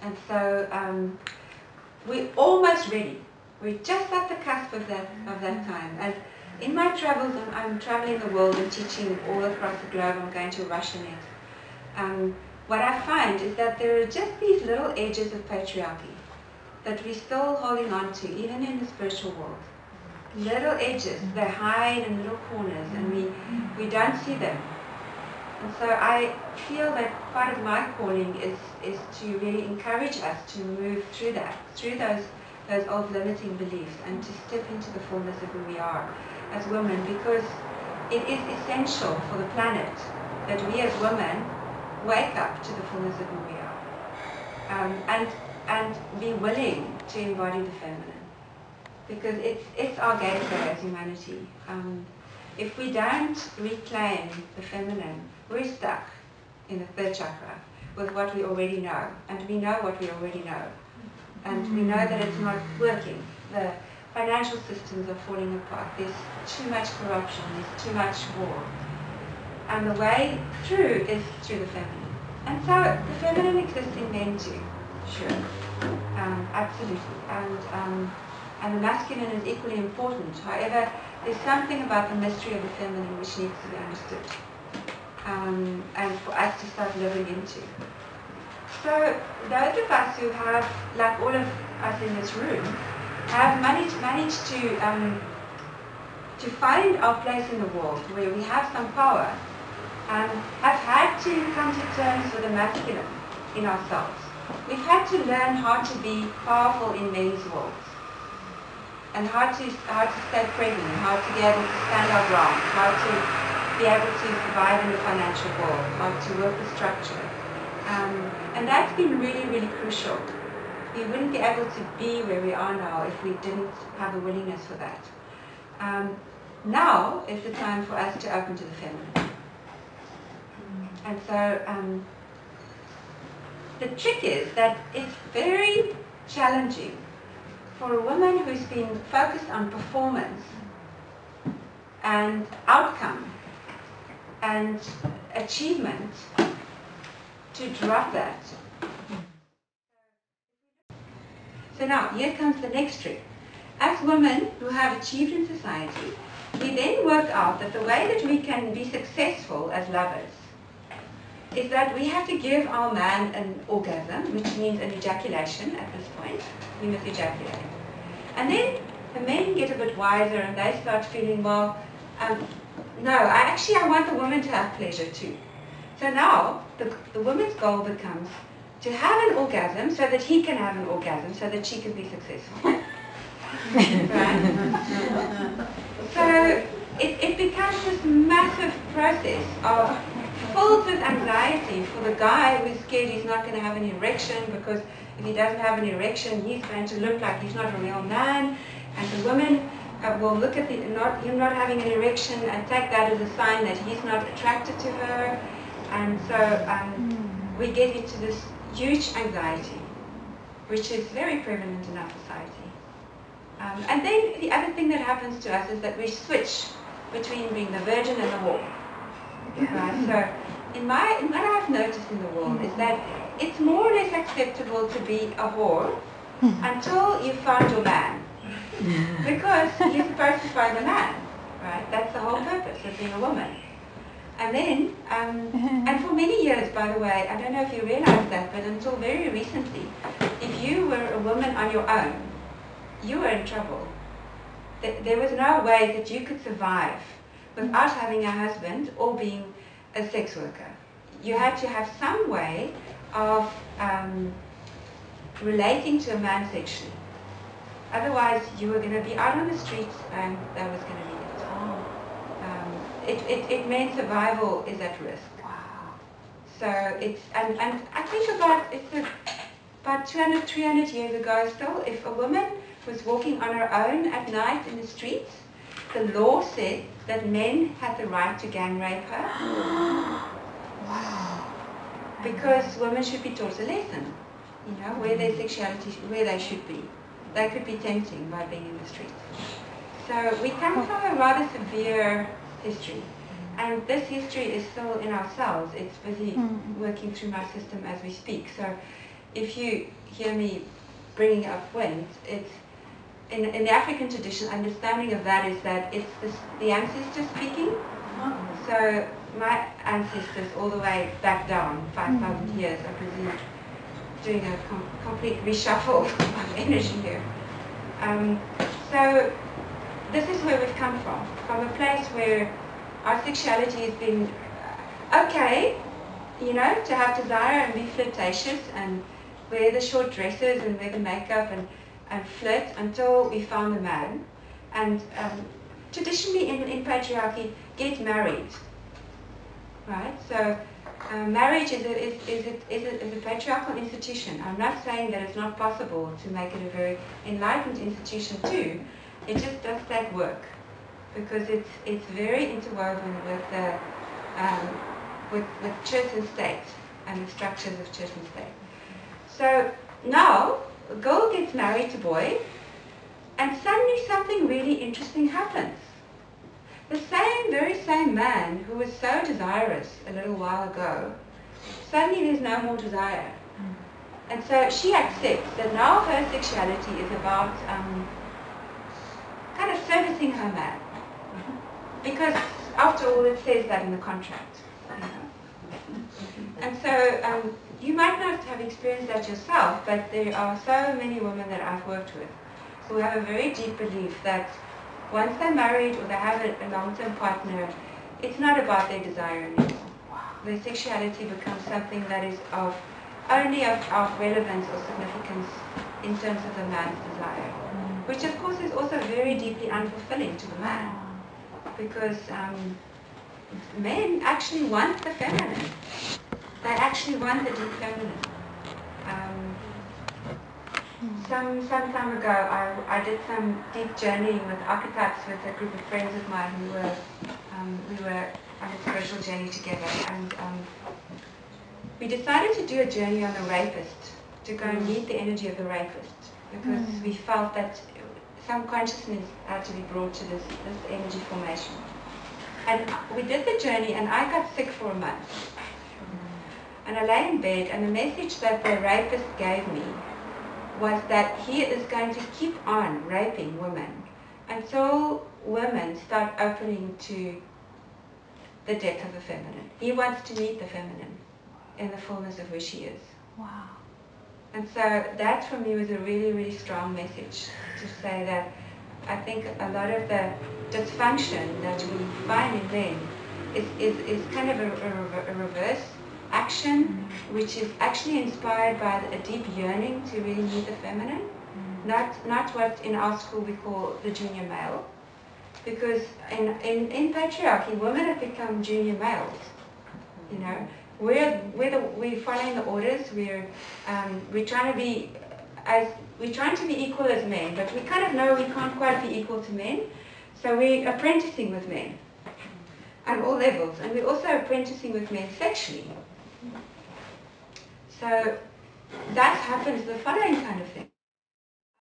And so we're almost ready. We're just at the cusp of that time. And in my travels, I'm traveling the world and teaching all across the globe. I'm going to Russia next. What I find is that there are just these little edges of patriarchy that we're still holding on to, even in the spiritual world. Little edges, they hide in little corners, and we don't see them. And so I feel that part of my calling is to really encourage us to move through that, through those old limiting beliefs, and to step into the fullness of who we are as women, because it is essential for the planet that we as women wake up to the fullness of who we are, and be willing to embody the feminine, because it's our gateway as humanity. If we don't reclaim the feminine, we're stuck in the third chakra with what we already know, and we know what we already know, and we know that it's not working. The financial systems are falling apart. There's too much corruption. There's too much war, and the way through is through the feminine. And so the feminine exists in men too, sure, absolutely, and the masculine is equally important. However, there's something about the mystery of the feminine which needs to be understood, and for us to start living into. So those of us who have, like all of us in this room, have managed to find our place in the world where we have some power, have had to come to terms with the masculine in ourselves. We've had to learn how to be powerful in men's worlds, and how to stay pregnant, how to be able to stand our ground, how to be able to survive in the financial world, how to work the structure. And that's been really, really crucial. We wouldn't be able to be where we are now if we didn't have a willingness for that. Now is the time for us to open to the feminine. And so the trick is that it's very challenging for a woman who's been focused on performance and outcome and achievement to drop that. So now, here comes the next trick. As women who have achieved in society, we then work out that the way that we can be successful as lovers is that we have to give our man an orgasm, which means an ejaculation at this point. We must ejaculate. And then the men get a bit wiser and they start feeling, well, no, I want the woman to have pleasure too. So now the woman's goal becomes to have an orgasm so that he can have an orgasm so that she can be successful. Right? So it becomes this massive process of filled with anxiety for the guy who's scared he's not going to have an erection, because if he doesn't have an erection, he's going to look like he's not a real man. And the woman will look at him not having an erection and take that as a sign that he's not attracted to her. And so we get into this huge anxiety, which is very prevalent in our society. And then the other thing that happens to us is that we switch between being the virgin and the whore. Right? So what I've noticed in the world is that it's more or less acceptable to be a whore until you found your man. Because you're supposed to find a man, right? That's the whole purpose of being a woman. And then, and for many years, by the way, I don't know if you realize that, but until very recently, if you were a woman on your own, you were in trouble. There was no way that you could survive without having a husband or being a sex worker. You had to have some way of relating to a man sexually. Otherwise, you were going to be out on the streets, and that was going to be it. It meant survival is at risk. Wow. So and I think about 200, 300 years ago still, if a woman was walking on her own at night in the streets, the law said that men had the right to gang rape her. Wow. Because women should be taught a lesson, where their sexuality, where they should be. They could be tempting by being in the streets. So we come from a rather severe history. And this history is still in ourselves. It's busy working through my system as we speak. So if you hear me bringing up wind, it's in the African tradition, understanding of that is that it's the ancestors speaking. So my ancestors all the way back down, 5,000 years, I presume, doing a complete reshuffle of energy here. So this is where we've come from a place where our sexuality has been okay, you know, to have desire and be flirtatious and wear the short dresses and wear the makeup and flirt until we found the man. And traditionally in patriarchy, get married, right? So marriage is a patriarchal institution. I'm not saying that it's not possible to make it a very enlightened institution too. It just does take work because it's very interwoven with church and state and the structures of church and state. So now a girl gets married to boy, and suddenly something really interesting happens. The very same man who was so desirous a little while ago, suddenly there's no more desire. And so she accepts that now her sexuality is about kind of servicing her man. Because after all, it says that in the contract. You know? And so you might not have experienced that yourself, but there are so many women that I've worked with who have a very deep belief that once they're married or they have a long-term partner, it's not about their desire anymore. Their sexuality becomes something that is only of relevance or significance in terms of the man's desire. Which of course is also very deeply unfulfilling to the man. Because men actually want the feminine. They actually want the deep feminine. Some time ago, I did some deep journeying with archetypes with a group of friends of mine who were, we were on a spiritual journey together, and we decided to do a journey on the rapist, to go and meet the energy of the rapist, because we felt that some consciousness had to be brought to this energy formation. And we did the journey, and I got sick for a month. And I lay in bed, and the message that the rapist gave me was that he is going to keep on raping women until women start opening to the depth of the feminine. He wants to meet the feminine in the fullness of where she is. Wow. And so that for me was a really, really strong message to say that I think a lot of the dysfunction that we find in men is kind of a reverse action, which is actually inspired by a deep yearning to really meet the feminine, not what in our school we call the junior male, because in patriarchy women have become junior males. You know, we're following the orders. We're trying to be equal as men, but we kind of know we can't quite be equal to men, so we're apprenticing with men on all levels, and we're also apprenticing with men sexually. So that happens the following kind of thing.